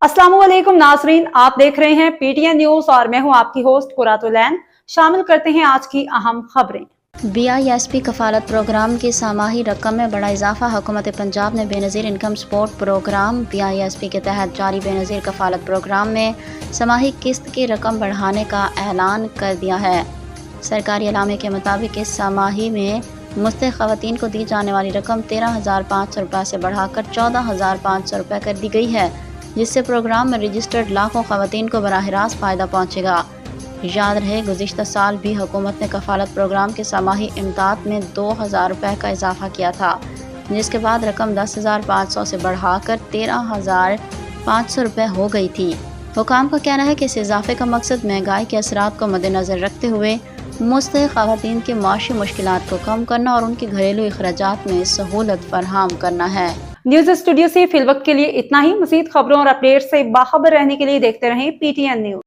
अस्सलाम वालेकुम नाजरीन, आप देख रहे हैं पीटीएन न्यूज और मैं हूं आपकी होस्ट कुरातुलैन। शामिल करते हैं आज की अहम खबरें। BISP कफालत प्रोग्राम की सामाही रकम में बड़ा इजाफा। हुकूमत पंजाब ने Benazir income support programme BISP के तहत जारी बेनज़ीर कफालत प्रोग्राम में समाही किस्त की रकम बढ़ाने का ऐलान कर दिया है। सरकारी अलामे के मुताबिक इस समाही में मुस्तहिक़ ख़वातीन को दी जाने वाली रकम 13,500 रुपये से बढ़ाकर 14,500 रुपये कर दी गई है, जिससे प्रोग्राम में रजिस्टर्ड लाखों ख़वातीन को बराह रास्त फ़ायदा पहुँचेगा। याद रहे, गुज़िश्ता साल भी हुकूमत ने कफालत प्रोग्राम के समाही इमदाद में 2,000 रुपये का इजाफा किया था, जिसके बाद रकम 10,500 से बढ़ाकर 13,500 रुपये हो गई थी। हुकाम का कहना है कि इस इजाफे का मकसद महंगाई के असरात को मद्देनज़र रखते हुए मुस्तहिक़ ख़वातीन की माशी मुश्किलात को कम करना और उनके घरेलू अखराजात में सहूलत फराहम करना है। न्यूज स्टूडियो से फिलवक्त के लिए इतना ही। मज़ीद खबरों और अपडेट से बाखबर रहने के लिए देखते रहें पीटीएन न्यूज।